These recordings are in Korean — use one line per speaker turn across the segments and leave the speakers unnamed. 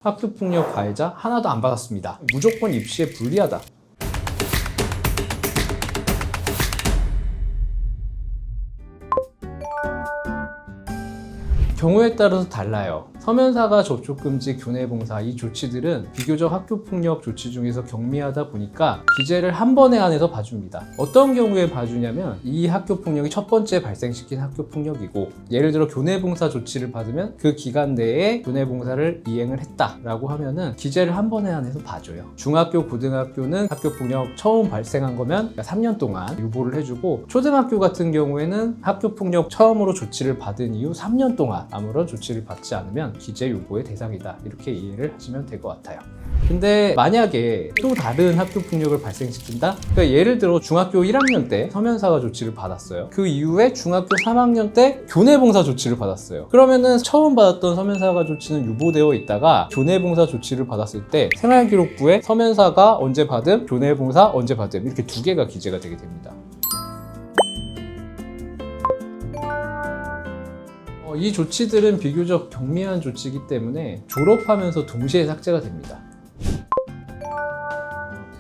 학교폭력 가해자 하나도 안 받았습니다. 무조건 입시에 불리하다. 경우에 따라서 달라요. 서면사과 접촉금지, 교내봉사 이 조치들은 비교적 학교폭력 조치 중에서 경미하다 보니까 기재를 한 번에 안에서 봐줍니다. 어떤 경우에 봐주냐면 이 학교폭력이 첫 번째 발생시킨 학교폭력이고, 예를 들어 교내봉사 조치를 받으면 그 기간 내에 교내봉사를 이행을 했다라고 하면은 기재를 한 번에 안에서 봐줘요. 중학교, 고등학교는 학교폭력 처음 발생한 거면 3년 동안 유보를 해주고, 초등학교 같은 경우에는 학교폭력 처음으로 조치를 받은 이후 3년 동안 아무런 조치를 받지 않으면 기재 유보의 대상이다, 이렇게 이해를 하시면 될 것 같아요. 근데 만약에 또 다른 학교폭력을 발생시킨다? 그러니까 예를 들어 중학교 1학년 때 서면사과 조치를 받았어요. 그 이후에 중학교 3학년 때 교내봉사 조치를 받았어요. 그러면은 처음 받았던 서면사과 조치는 유보되어 있다가 교내봉사 조치를 받았을 때 생활기록부에 서면사과 언제 받음, 교내봉사 언제 받음, 이렇게 두 개가 기재가 되게 됩니다. 이 조치들은 비교적 경미한 조치이기 때문에 졸업하면서 동시에 삭제가 됩니다.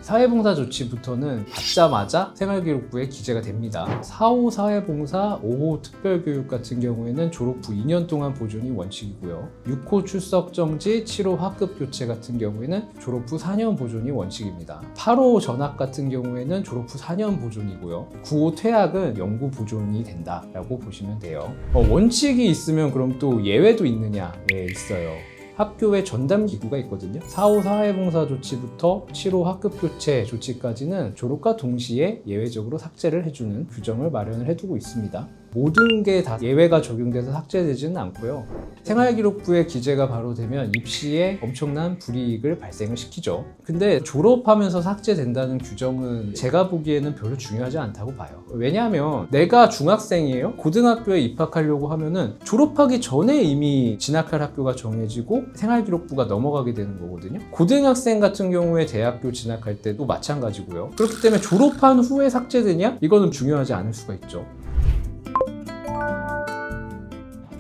사회봉사 조치부터는 받자마자 생활기록부에 기재가 됩니다. 4호 사회봉사, 5호 특별교육 같은 경우에는 졸업 후 2년 동안 보존이 원칙이고요. 6호 출석정지, 7호 학급교체 같은 경우에는 졸업 후 4년 보존이 원칙입니다. 8호 전학 같은 경우에는 졸업 후 4년 보존이고요. 9호 퇴학은 영구 보존이 된다라고 보시면 돼요. 원칙이 있으면 그럼 또 예외도 있느냐? 예, 있어요. 학교에 전담기구가 있거든요. 4호 사회봉사 조치부터 7호 학급교체 조치까지는 졸업과 동시에 예외적으로 삭제를 해주는 규정을 마련을 해두고 있습니다. 모든 게 다 예외가 적용돼서 삭제되지는 않고요. 생활기록부에 기재가 바로 되면 입시에 엄청난 불이익을 발생을 시키죠. 근데 졸업하면서 삭제된다는 규정은 제가 보기에는 별로 중요하지 않다고 봐요. 왜냐하면 내가 중학생이에요. 고등학교에 입학하려고 하면은 졸업하기 전에 이미 진학할 학교가 정해지고 생활기록부가 넘어가게 되는 거거든요. 고등학생 같은 경우에 대학교 진학할 때도 마찬가지고요. 그렇기 때문에 졸업한 후에 삭제되냐? 이거는 중요하지 않을 수가 있죠.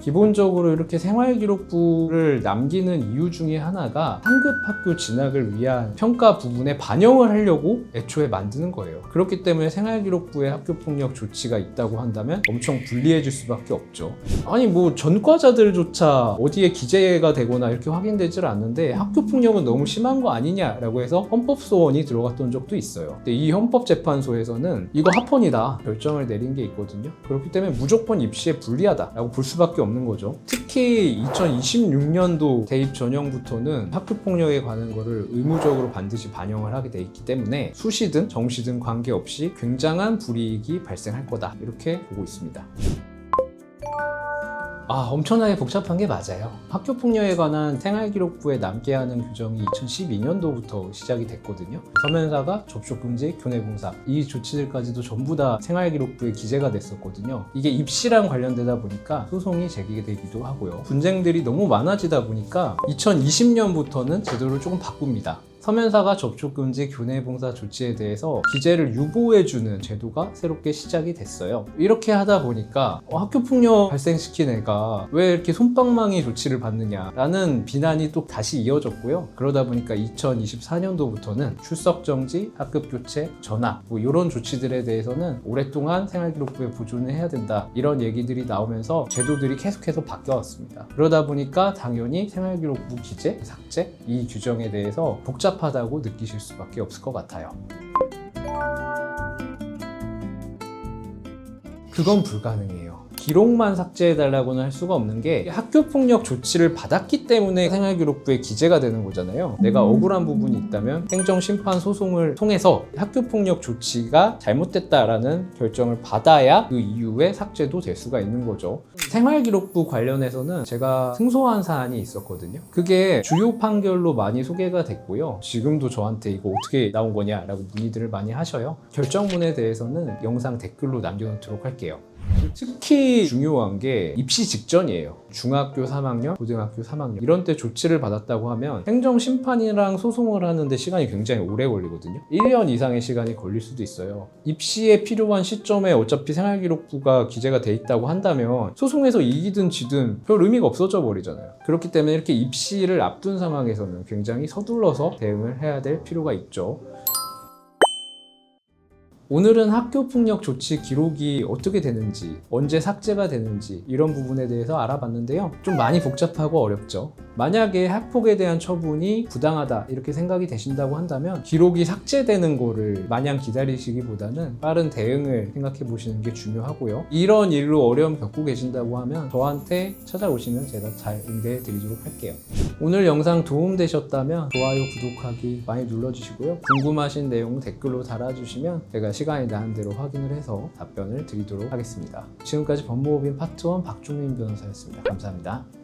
기본적으로 이렇게 생활기록부를 남기는 이유 중에 하나가 상급학교 진학을 위한 평가 부분에 반영을 하려고 애초에 만드는 거예요. 그렇기 때문에 생활기록부에 학교폭력 조치가 있다고 한다면 엄청 불리해질 수밖에 없죠. 아니 뭐 전과자들조차 어디에 기재가 되거나 이렇게 확인되질 않는데 학교폭력은 너무 심한 거 아니냐라고 해서 헌법소원이 들어갔던 적도 있어요. 근데 이 헌법재판소에서는 이거 합헌이다 결정을 내린 게 있거든요. 그렇기 때문에 무조건 입시에 불리하다라고 볼 수밖에 없는 거죠. 특히 2026년도 대입 전형부터는 학교폭력에 관한 거를 의무적으로 반드시 반영을 하게 돼 있기 때문에 수시든 정시든 관계없이 굉장한 불이익이 발생할 거다, 이렇게 보고 있습니다. 엄청나게 복잡한 게 맞아요. 학교폭력에 관한 생활기록부에 남게 하는 규정이 2012년도부터 시작이 됐거든요. 서면사과, 접촉금지, 교내봉사 이 조치들까지도 전부 다 생활기록부에 기재가 됐었거든요. 이게 입시랑 관련되다 보니까 소송이 제기되기도 하고요. 분쟁들이 너무 많아지다 보니까 2020년부터는 제도를 조금 바꿉니다. 서면사과, 접촉금지, 교내봉사 조치에 대해서 기재를 유보해주는 제도가 새롭게 시작이 됐어요. 이렇게 하다 보니까 학교폭력 발생시킨 애가 왜 이렇게 솜방망이 조치를 받느냐라는 비난이 또 다시 이어졌고요. 그러다 보니까 2024년도부터는 출석정지, 학급교체, 전학 이런 조치들에 대해서는 오랫동안 생활기록부에 보존을 해야 된다, 이런 얘기들이 나오면서 제도들이 계속해서 바뀌어왔습니다. 그러다 보니까 당연히 생활기록부 기재, 삭제 이 규정에 대해서 복잡하다고 느끼실 수밖에 없을 것 같아요. 그건 불가능해요. 기록만 삭제해달라고는 할 수가 없는 게 학교폭력 조치를 받았기 때문에 생활기록부에 기재가 되는 거잖아요. 내가 억울한 부분이 있다면 행정심판소송을 통해서 학교폭력 조치가 잘못됐다라는 결정을 받아야 그 이후에 삭제도 될 수가 있는 거죠. 생활기록부 관련해서는 제가 승소한 사안이 있었거든요. 그게 주요 판결로 많이 소개가 됐고요. 지금도 저한테 이거 어떻게 나온 거냐라고 문의들을 많이 하셔요. 결정문에 대해서는 영상 댓글로 남겨놓도록 할게요. 특히 중요한 게 입시 직전이에요. 중학교 3학년, 고등학교 3학년 이런 때 조치를 받았다고 하면 행정심판이랑 소송을 하는데 시간이 굉장히 오래 걸리거든요. 1년 이상의 시간이 걸릴 수도 있어요. 입시에 필요한 시점에 어차피 생활기록부가 기재가 돼 있다고 한다면 소송에서 이기든 지든 별 의미가 없어져 버리잖아요. 그렇기 때문에 이렇게 입시를 앞둔 상황에서는 굉장히 서둘러서 대응을 해야 될 필요가 있죠. 오늘은 학교폭력 조치 기록이 어떻게 되는지, 언제 삭제가 되는지 이런 부분에 대해서 알아봤는데요. 좀 많이 복잡하고 어렵죠. 만약에 학폭에 대한 처분이 부당하다 이렇게 생각이 되신다고 한다면 기록이 삭제되는 거를 마냥 기다리시기보다는 빠른 대응을 생각해 보시는 게 중요하고요. 이런 일로 어려움 겪고 계신다고 하면 저한테 찾아오시면 제가 잘 응대해 드리도록 할게요. 오늘 영상 도움되셨다면 좋아요, 구독하기 많이 눌러주시고요. 궁금하신 내용 댓글로 달아주시면 제가 시간이 나는 대로 확인을 해서 답변을 드리도록 하겠습니다. 지금까지 법무법인 파트 1 박종민 변호사였습니다. 감사합니다.